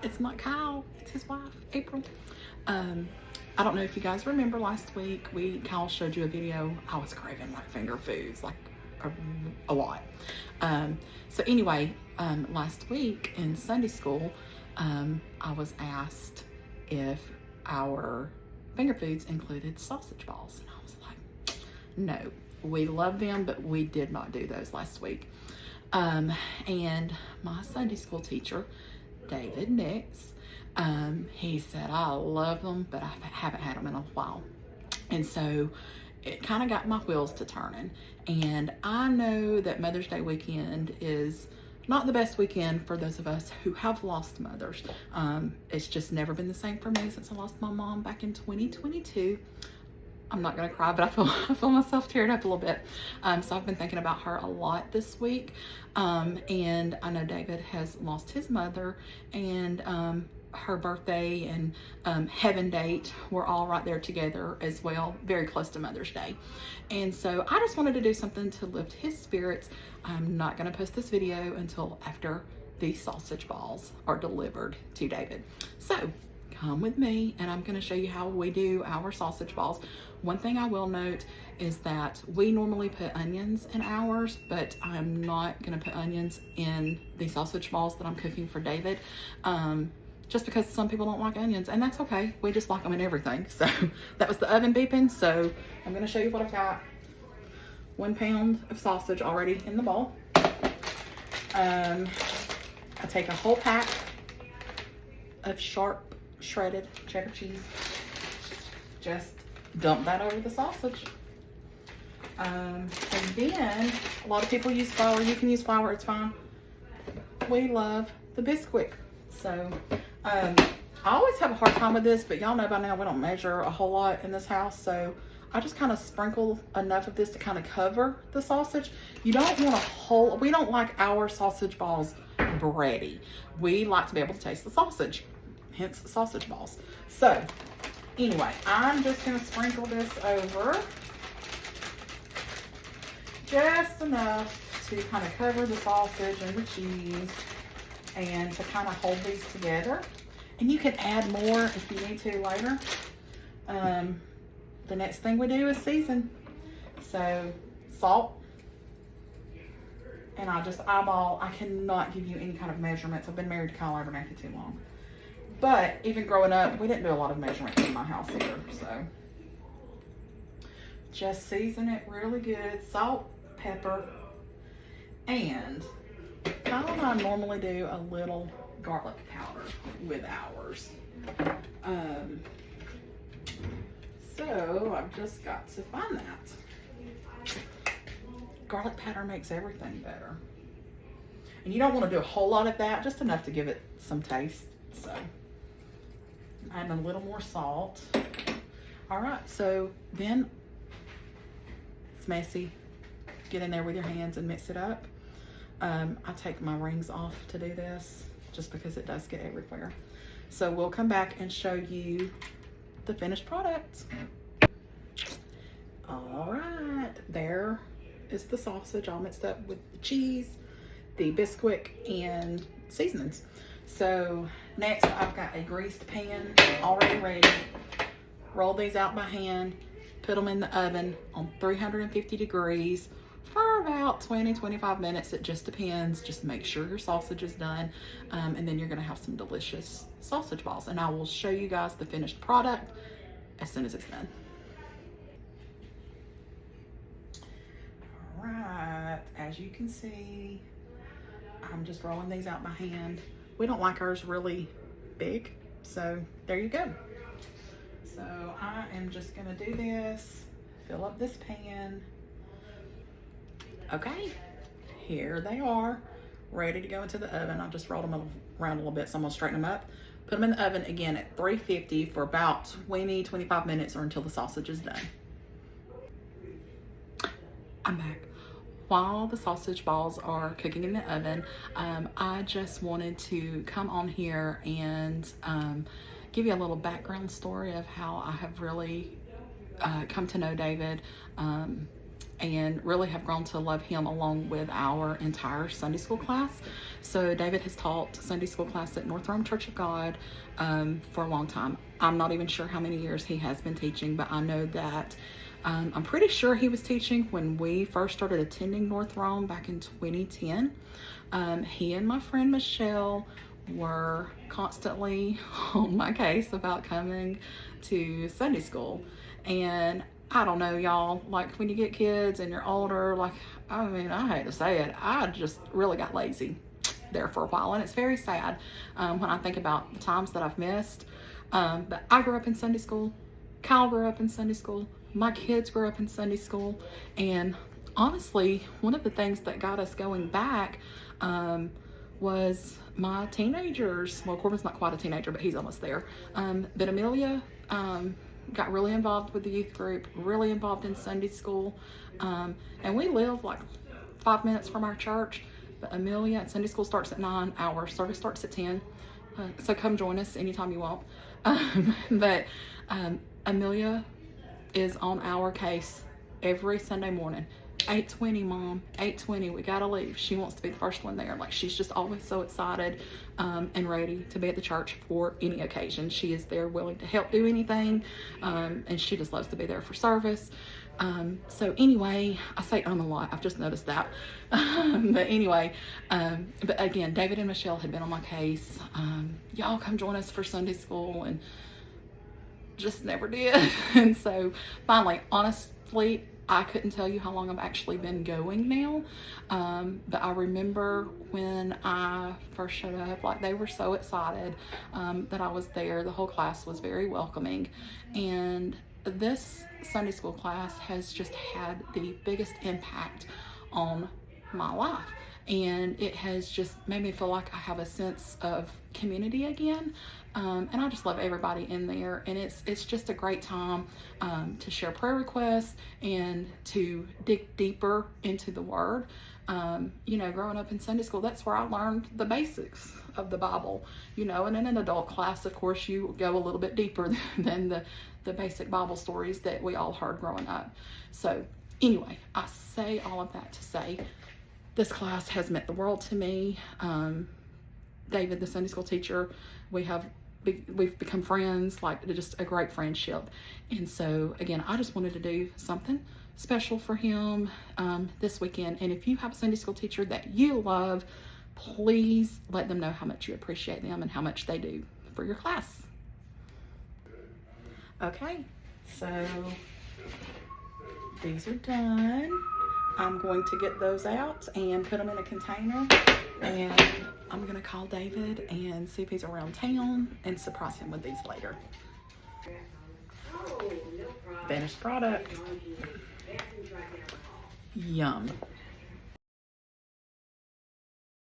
It's not Kyle, it's his wife, April. I don't know if you guys remember last week, Kyle showed you a video. I was craving like finger foods, like a lot. So anyway, last week in Sunday school, I was asked if our finger foods included sausage balls. And I was like, no, we love them, but we did not do those last week. And my Sunday school teacher, David Nix, he said, I love them, but I haven't had them in a while. And so it kind of got my wheels to turning. And I know that Mother's Day weekend is not the best weekend for those of us who have lost mothers. It's just never been the same for me since I lost my mom back in 2022. I'm not gonna cry, but I feel myself tearing up a little bit. So I've been thinking about her a lot this week. And I know David has lost his mother, and her birthday and heaven date were all right there together as well, very close to Mother's Day. And so I just wanted to do something to lift his spirits. I'm not gonna post this video until after these sausage balls are delivered to David. So come with me and I'm gonna show you how we do our sausage balls. One thing I will note is that we normally put onions in ours, but I'm not gonna put onions in the sausage balls that I'm cooking for David. Just because some people don't like onions, and that's okay. We just like them in everything. So that was the oven beeping. So I'm gonna show you what I've got. 1 pound of sausage already in the bowl. I take a whole pack of sharp shredded cheddar cheese. Just dump that over the sausage. And then a lot of people use flour. You can use flour, it's fine. We love the Bisquick. So I always have a hard time with this, but y'all know by now we don't measure a whole lot in this house. So I just kind of sprinkle enough of this to kind of cover the sausage. You don't want a whole, we don't like our sausage balls bready. We like to be able to taste the sausage, hence sausage balls. So anyway, I'm just gonna sprinkle this over just enough to kind of cover the sausage and the cheese and to kind of hold these together. And you can add more if you need to later. The next thing we do is season. So salt, and I just eyeball. I cannot give you any kind of measurements. I've been married to Kyle Abernathy too long. But even growing up, we didn't do a lot of measurements in my house either. So just season it really good. Salt, pepper, and Kyle and I normally do a little garlic powder with ours. So I've just got to find that. Garlic powder makes everything better. And you don't want to do a whole lot of that, just enough to give it some taste. So add a little more salt. All right, so then it's messy. Get in there with your hands and mix it up. I take my rings off to do this just because it does get everywhere. So we'll come back and show you the finished product. All right, there is the sausage all mixed up with the cheese, the Bisquick, and seasonings. So next I've got a greased pan already ready. Roll these out by hand, put them in the oven on 350 degrees for about 20-25 minutes. It just depends. Just make sure your sausage is done, and then you're gonna have some delicious sausage balls. And I will show you guys the finished product as soon as it's done. All right, as you can see, I'm just rolling these out by hand. We don't like ours really big, so there you go. So I am just gonna do this, fill up this pan. Okay, here they are, ready to go into the oven. I'll just roll them around a little bit, so I'm gonna straighten them up. Put them in the oven again at 350 for about 20-25 minutes or until the sausage is done. I'm back. While the sausage balls are cooking in the oven, I just wanted to come on here and give you a little background story of how I have really come to know David. and really have grown to love him along with our entire Sunday school class. So David has taught Sunday school class at North Rome Church of God for a long time. I'm not even sure how many years he has been teaching, but I know that I'm pretty sure he was teaching when we first started attending North Rome back in 2010. He and my friend Michelle were constantly on my case about coming to Sunday school. And I don't know, y'all, like when you get kids and you're older, like, I mean, I hate to say it, I just really got lazy there for a while. And it's very sad when I think about the times that I've missed. But I grew up in Sunday school. Kyle grew up in Sunday school. My kids grew up in Sunday school. And honestly, one of the things that got us going back was my teenagers. Well, Corbin's not quite a teenager, but he's almost there. But Amelia got really involved with the youth group, really involved in Sunday school. And we live like 5 minutes from our church. But Amelia, Sunday school starts at 9, our service starts at 10. So come join us anytime you want. But Amelia is on our case every Sunday morning. 8:20, Mom, 8:20, we gotta leave. She wants to be the first one there. Like, she's just always so excited and ready to be at the church for any occasion. She is there willing to help do anything, and she just loves to be there for service. So anyway, I say a lot, I've just noticed that. But anyway, but again, David and Michelle had been on my case. Y'all come join us for Sunday school, and just never did. And so finally, honestly, I couldn't tell you how long I've actually been going now. But I remember when I first showed up, like, they were so excited that I was there. The whole class was very welcoming. And this Sunday school class has just had the biggest impact on my life. And it has just made me feel like I have a sense of community again. And I just love everybody in there. And it's just a great time to share prayer requests and to dig deeper into the Word. You know, growing up in Sunday school, that's where I learned the basics of the Bible. You know, and in an adult class, of course, you go a little bit deeper than the basic Bible stories that we all heard growing up. So anyway, I say all of that to say this class has meant the world to me. David, the Sunday school teacher, we've become friends, like just a great friendship. And so again, I just wanted to do something special for him this weekend. And if you have a Sunday school teacher that you love, please let them know how much you appreciate them and how much they do for your class. Okay, so these are done. I'm going to get those out and put them in a container, and I'm gonna call David and see if he's around town and surprise him with these later. Finished product. Yum.